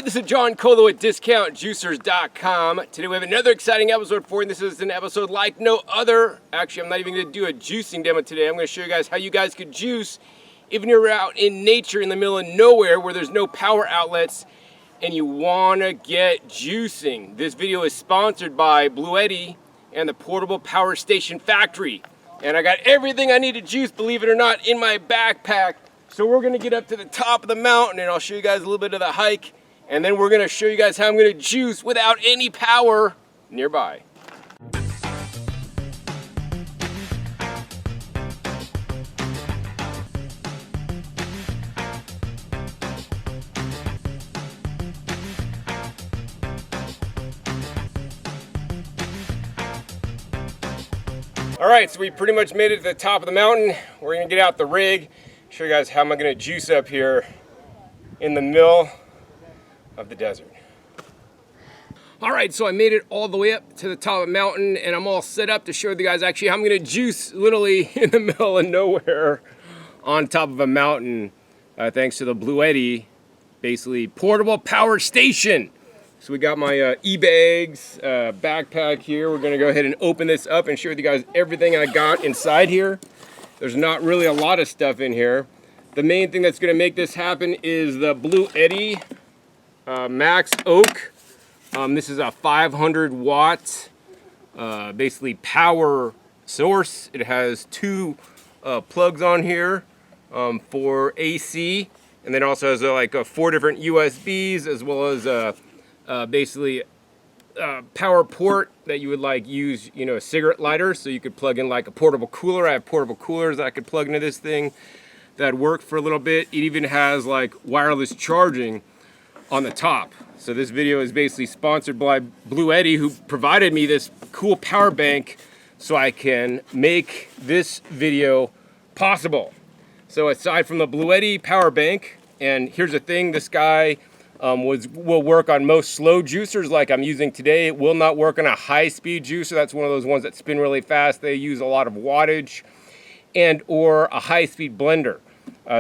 Alright, this is John Colo at DiscountJuicers.com. Today we have another exciting episode for you. This is an episode like no other. Actually, I'm not even going to do a juicing demo today. I'm going to show you guys how you guys could juice even you're out in nature in the middle of nowhere where there's no power outlets and you want to get juicing. This video is sponsored by Bluetti and the Portable Power Station Factory. And I got everything I need to juice, believe it or not, in my backpack. So we're gonna get up to the top of the mountain and I'll show you guys a little bit of the hike, and then we're gonna show you guys how I'm gonna juice without any power nearby. All right, so we pretty much made it to the top of the mountain. We're gonna get out the rig, show you guys how am I gonna juice up here in the middle of the desert. All right, so I made it all the way up to the top of the mountain and I'm all set up to show you guys actually how I'm gonna juice literally in the middle of nowhere on top of a mountain, thanks to the Bluetti, basically portable power station. So we got my e-bags, backpack here. We're gonna go ahead and open this up and show you guys everything I got inside here. There's not really a lot of stuff in here. The main thing that's gonna make this happen is the Bluetti MaxOak. This is a 500 watt, basically power source. It has two plugs on here for AC, and then also has like 4 different USBs as well as basically power port that you would like use, you know, a cigarette lighter, so you could plug in like a portable cooler. I have portable coolers that I could plug into this thing that work for a little bit. It even has like wireless charging on the top. So this video is basically sponsored by Bluetti, who provided me this cool power bank so I can make this video possible. So aside from the Bluetti power bank, and here's the thing, this guy will work on most slow juicers like I'm using today. It will not work on a high-speed juicer. That's one of those ones that spin really fast. They use a lot of wattage, and or a high-speed blender.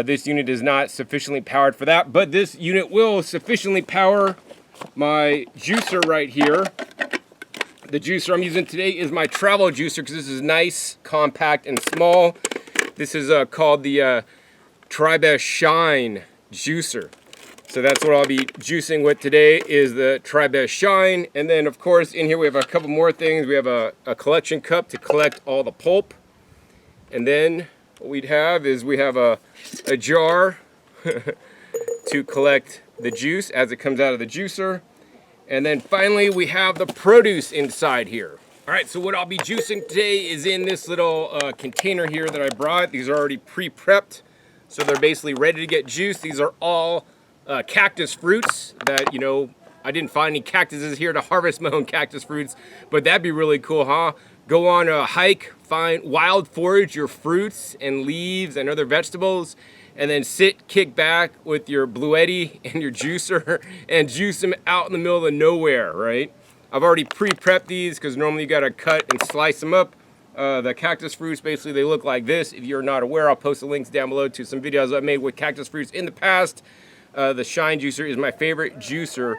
This unit is not sufficiently powered for that, but this unit will sufficiently power my juicer right here. The juicer I'm using today is my travel juicer because this is nice, compact, and small. This is called the Tri-Best Shine juicer. So that's what I'll be juicing with today, is the Tri-Best Shine. And then of course in here we have a couple more things. We have a collection cup to collect all the pulp. And then what we'd have is we have a jar to collect the juice as it comes out of the juicer. And then finally we have the produce inside here. All right, so what I'll be juicing today is in this little container here that I brought. These are already pre-prepped, so they're basically ready to get juiced. These are all cactus fruits that, you know, I didn't find any cactuses here to harvest my own cactus fruits, but that'd be really cool, huh? Go on a hike, find wild forage your fruits and leaves and other vegetables, and then sit, kick back with your Bluetti and your juicer and juice them out in the middle of nowhere, right? I've already pre-prepped these because normally you gotta cut and slice them up. The cactus fruits, basically they look like this. If you're not aware, I'll post the links down below to some videos I've made with cactus fruits in the past. The Shine juicer is my favorite juicer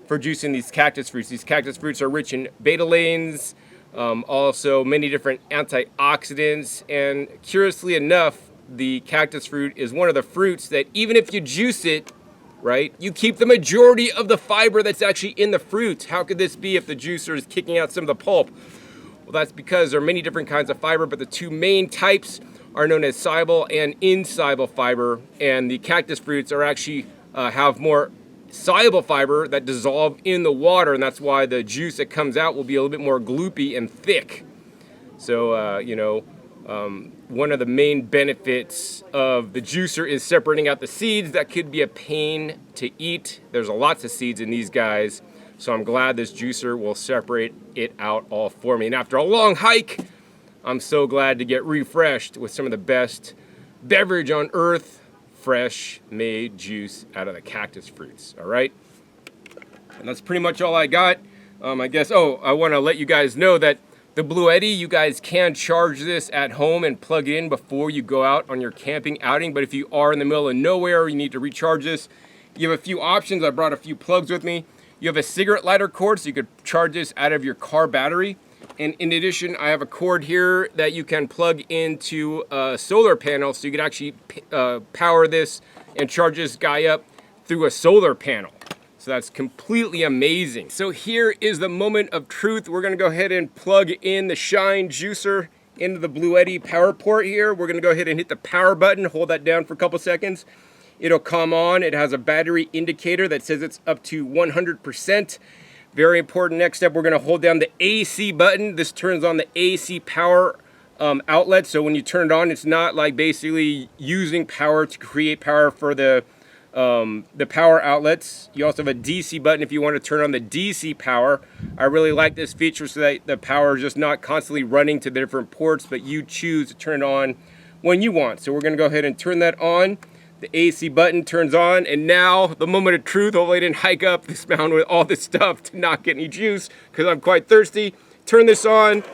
for juicing these cactus fruits. These cactus fruits are rich in betalains, also many different antioxidants, and curiously enough, the cactus fruit is one of the fruits that even if you juice it, right, you keep the majority of the fiber that's actually in the fruit. How could this be if the juicer is kicking out some of the pulp? Well, that's because there are many different kinds of fiber, but the two main types are known as soluble and insoluble fiber, and the cactus fruits are actually have more soluble fiber that dissolve in the water, and that's why the juice that comes out will be a little bit more gloopy and thick. So you know, one of the main benefits of the juicer is separating out the seeds. That could be a pain to eat. There's lots of seeds in these guys, so I'm glad this juicer will separate it out all for me. And after a long hike, I'm so glad to get refreshed with some of the best beverage on earth, fresh made juice out of the cactus fruits. All right, and that's pretty much all I got. I guess, I want to let you guys know that the Bluetti, you guys can charge this at home and plug it in before you go out on your camping outing. But if you are in the middle of nowhere, you need to recharge this, You have a few options. I brought a few plugs with me. You have a cigarette lighter cord, so you could charge this out of your car battery. And in addition, I have a cord here that you can plug into a solar panel, so you can actually power this and charge this guy up through a solar panel. So that's completely amazing. So here is the moment of truth. We're gonna go ahead and plug in the Shine juicer into the Bluetti power port here. We're gonna go ahead and hit the power button, hold that down for a couple seconds. It'll come on. It has a battery indicator that says it's up to 100%. Very important. Next step, we're gonna hold down the AC button. This turns on the AC power outlet. So when you turn it on, it's not like basically using power to create power for the power outlets. You also have a DC button if you want to turn on the DC power. I really like this feature so that the power is just not constantly running to the different ports, but you choose to turn it on when you want. So we're gonna go ahead and turn that on. The AC button turns on, and now the moment of truth. Hopefully I didn't hike up this mountain with all this stuff to not get any juice because I'm quite thirsty. Turn this on.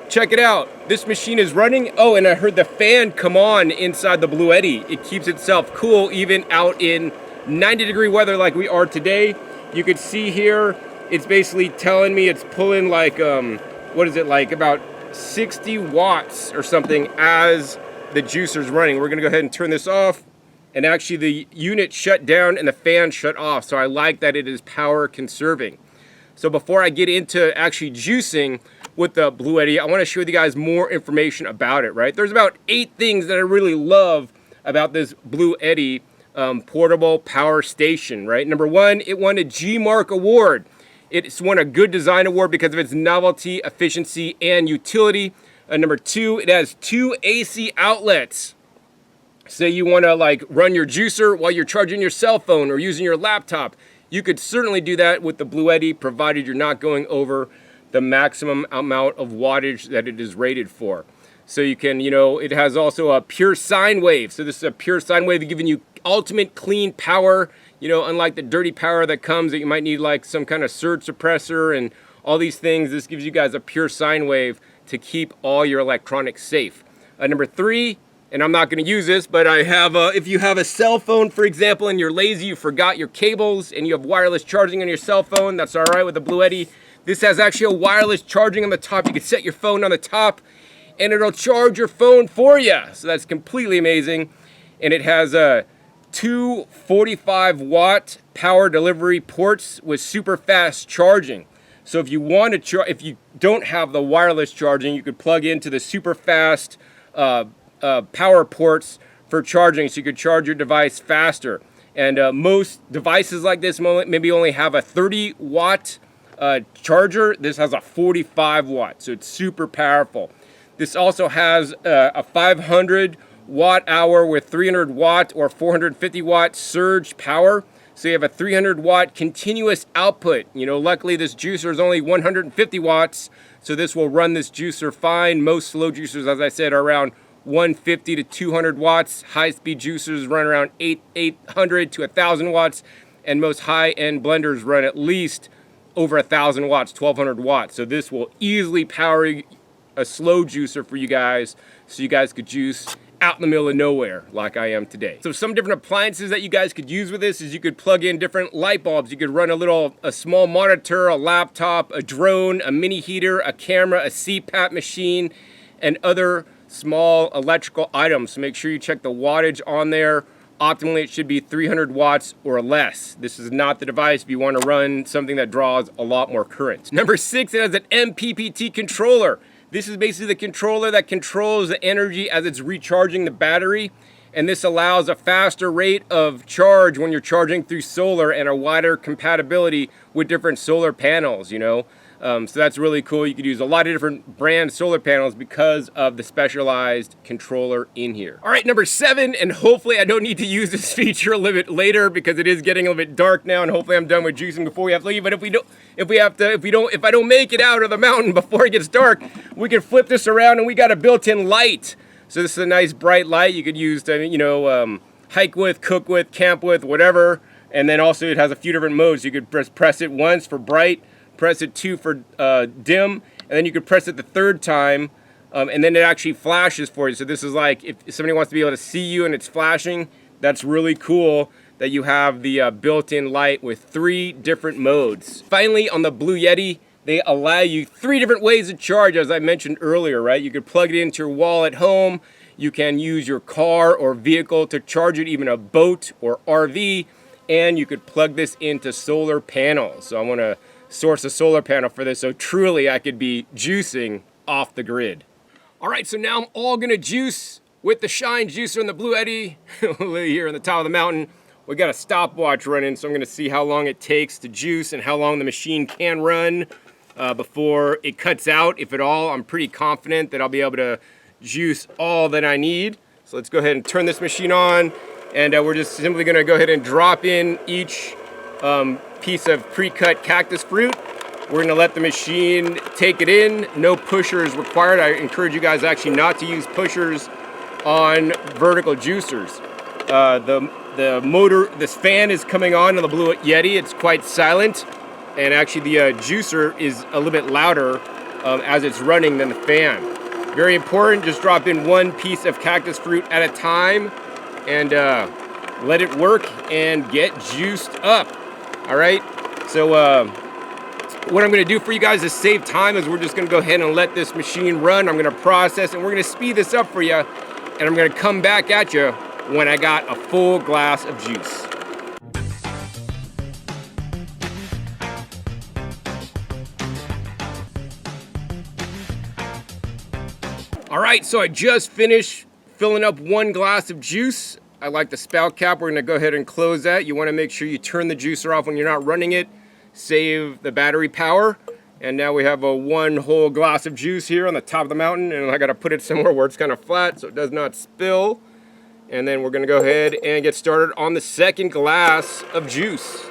Check it out. This machine is running. Oh, and I heard the fan come on inside the Bluetti. It keeps itself cool even out in 90-degree weather like we are today. You could see here, it's basically telling me it's pulling like, what is it, like about 60 watts or something as the juicer's running. We're gonna go ahead and turn this off. And actually the unit shut down and the fan shut off. So I like that it is power conserving. So before I get into actually juicing with the Bluetti, I want to share with you guys more information about it, right? There's about 8 things that I really love about this Bluetti portable power station, right? Number 1, it won a G-Mark award. It's won a Good Design award because of its novelty, efficiency, and utility. Number 2, it has 2 AC outlets. Say you want to like run your juicer while you're charging your cell phone or using your laptop. You could certainly do that with the Bluetti, provided you're not going over the maximum amount of wattage that it is rated for. So you can, it has also a pure sine wave. So this is a pure sine wave giving you ultimate clean power, unlike the dirty power that comes that you might need like some kind of surge suppressor and all these things. This gives you guys a pure sine wave to keep all your electronics safe. Number 3, and I'm not going to use this, but I have, if you have a cell phone, for example, and you're lazy, you forgot your cables, and you have wireless charging on your cell phone, that's all right with the Bluetti. This has actually a wireless charging on the top. You can set your phone on the top, and it'll charge your phone for you. So that's completely amazing. And it has 2 45-watt power delivery ports with super fast charging. So if you want to if you don't have the wireless charging, you could plug into the super fast power ports for charging, so you could charge your device faster. And most devices like this maybe only have a 30-watt charger. This has a 45 watt, so it's super powerful. This also has a 500 watt hour with 300 watt or 450 watt surge power. So you have a 300 watt continuous output. Luckily this juicer is only 150 watts, so this will run this juicer fine. Most slow juicers, as I said, are around 150 to 200 watts. High-speed juicers run around 800 to 1,000 watts, and most high-end blenders run at least over 1,000 watts, 1,200 watts. So this will easily power a slow juicer for you guys, so you guys could juice out in the middle of nowhere like I am today. So some different appliances that you guys could use with this is you could plug in different light bulbs. You could run a small monitor, a laptop, a drone, a mini heater, a camera, a CPAP machine, and other small electrical items. So make sure you check the wattage on there. Optimally, it should be 300 watts or less. This is not the device if you want to run something that draws a lot more current. Number 6, it has an MPPT controller. This is basically the controller that controls the energy as it's recharging the battery. And this allows a faster rate of charge when you're charging through solar and a wider compatibility with different solar panels, So that's really cool. You could use a lot of different brand solar panels because of the specialized controller in here. All right, number 7, and hopefully I don't need to use this feature a little bit later because it is getting a little bit dark now, and hopefully I'm done with juicing before we have to leave. But if I don't make it out of the mountain before it gets dark, we can flip this around and we got a built-in light. So this is a nice bright light you could use to, hike with, cook with, camp with, whatever. And then also it has a few different modes. You could press it once for bright, press it 2 for dim, and then you could press it the 3rd time, and then it actually flashes for you. So this is like if somebody wants to be able to see you and it's flashing, that's really cool that you have the built-in light with 3 different modes. Finally, on the Blue Yeti, they allow you 3 different ways to charge, as I mentioned earlier, right? You could plug it into your wall at home. You can use your car or vehicle to charge it, even a boat or RV, and you could plug this into solar panels. So I want to source a solar panel for this, so truly I could be juicing off the grid. All right, so now I'm all gonna juice with the Shine juicer and the Blue Yeti here on the top of the mountain. We got a stopwatch running, so I'm gonna see how long it takes to juice and how long the machine can run before it cuts out, if at all. I'm pretty confident that I'll be able to juice all that I need. So let's go ahead and turn this machine on, and we're just simply gonna go ahead and drop in each piece of pre-cut cactus fruit. We're gonna let the machine take it in. No pushers required. I encourage you guys actually not to use pushers on vertical juicers. The motor, this fan is coming on the Blue Yeti. It's quite silent, and actually the juicer is a little bit louder as it's running than the fan. Very important, just drop in 1 piece of cactus fruit at a time and let it work and get juiced up. All right, so what I'm gonna do for you guys to save time is we're just gonna go ahead and let this machine run. I'm gonna process and we're gonna speed this up for you, and I'm gonna come back at you when I got a full glass of juice. All right, so I just finished filling up 1 glass of juice. I like the spout cap. We're gonna go ahead and close that. You wanna make sure you turn the juicer off when you're not running it. Save the battery power. And now we have a 1 whole glass of juice here on the top of the mountain, and I gotta put it somewhere where it's kind of flat so it does not spill. And then we're gonna go ahead and get started on the 2nd glass of juice.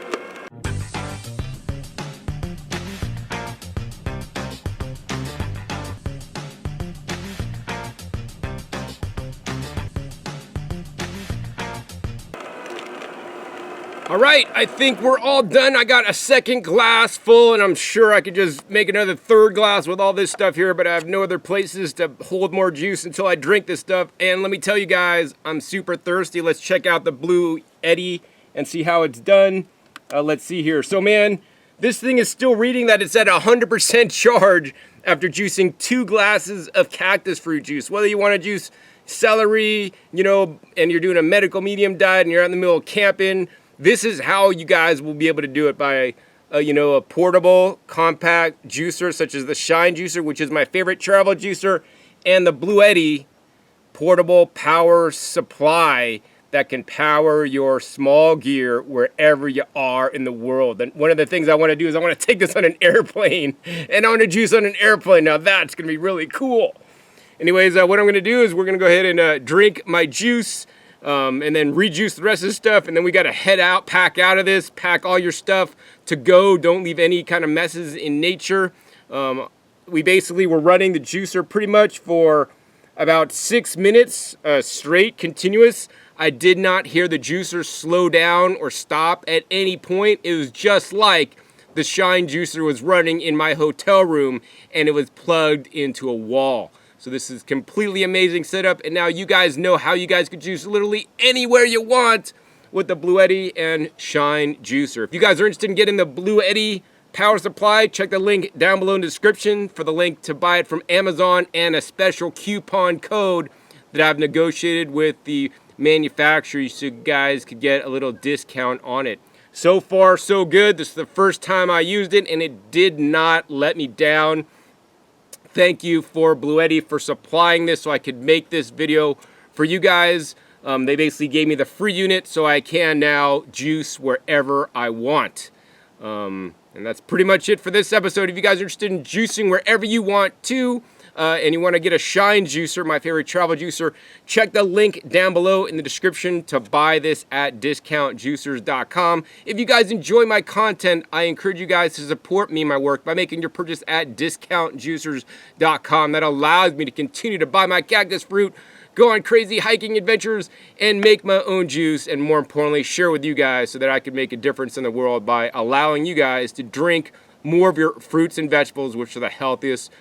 All right, I think we're all done. I got a 2nd glass full, and I'm sure I could just make another 3rd glass with all this stuff here, but I have no other places to hold more juice until I drink this stuff. And let me tell you guys, I'm super thirsty. Let's check out the Blue Yeti and see how it's done. Let's see here. So man, this thing is still reading that it's at 100% charge after juicing 2 glasses of cactus fruit juice. Whether you want to juice celery, you know, and you're doing a medical medium diet and you're out in the middle of camping, this is how you guys will be able to do it, by a portable, compact juicer such as the Shine juicer, which is my favorite travel juicer, and the Blue Yeti portable power supply that can power your small gear wherever you are in the world. And one of the things I want to do is I want to take this on an airplane, and I want to juice on an airplane. Now that's going to be really cool. Anyways, what I'm going to do is we're going to go ahead and drink my juice, and then rejuice the rest of the stuff, and then we got to head out, pack out of this, pack all your stuff to go. Don't leave any kind of messes in nature. We basically were running the juicer pretty much for about 6 minutes straight, continuous. I did not hear the juicer slow down or stop at any point. It was just like the Shine juicer was running in my hotel room, and it was plugged into a wall. So this is completely amazing setup, and now you guys know how you guys could juice literally anywhere you want with the Blue Yeti and Shine juicer. If you guys are interested in getting the Blue Yeti power supply, check the link down below in the description for the link to buy it from Amazon and a special coupon code that I've negotiated with the manufacturer so you guys could get a little discount on it. So far, so good. This is the first time I used it, and it did not let me down. Thank you for Blue Yeti for supplying this so I could make this video for you guys. They basically gave me the free unit so I can now juice wherever I want. And that's pretty much it for this episode. If you guys are interested in juicing wherever you want to, and you want to get a Shine juicer, my favorite travel juicer, check the link down below in the description to buy this at discountjuicers.com. If you guys enjoy my content, I encourage you guys to support me and my work by making your purchase at discountjuicers.com. That allows me to continue to buy my cactus fruit, go on crazy hiking adventures, and make my own juice, and more importantly, share with you guys so that I can make a difference in the world by allowing you guys to drink more of your fruits and vegetables, which are the healthiest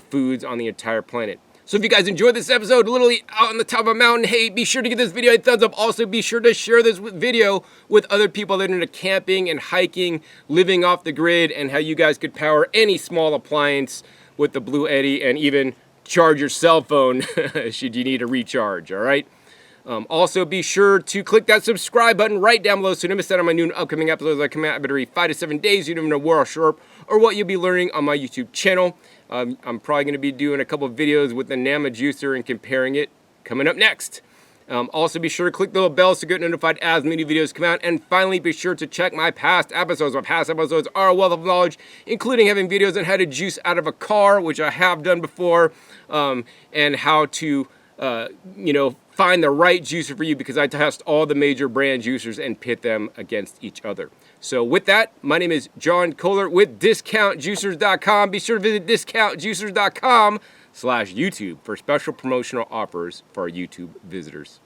foods on the entire planet. So if you guys enjoyed this episode, literally out on the top of a mountain, hey, be sure to give this video a thumbs up. Also, be sure to share this video with other people that are into camping and hiking, living off the grid, and how you guys could power any small appliance with the Bluetti and even charge your cell phone should you need a recharge, all right? Also, be sure to click that subscribe button right down below so you don't miss out on my new and upcoming episodes that come out every 5 to 7 days. You never know where I'll show up or what you'll be learning on my YouTube channel. I'm probably going to be doing a couple of videos with the Nama juicer and comparing it coming up next. Also, be sure to click the little bell to get notified as many videos come out. And finally, be sure to check my past episodes. My past episodes are a wealth of knowledge, including having videos on how to juice out of a car, which I have done before, and how to, find the right juicer for you, because I test all the major brand juicers and pit them against each other. So with that, my name is John Kohler with DiscountJuicers.com. Be sure to visit DiscountJuicers.com/YouTube for special promotional offers for our YouTube visitors.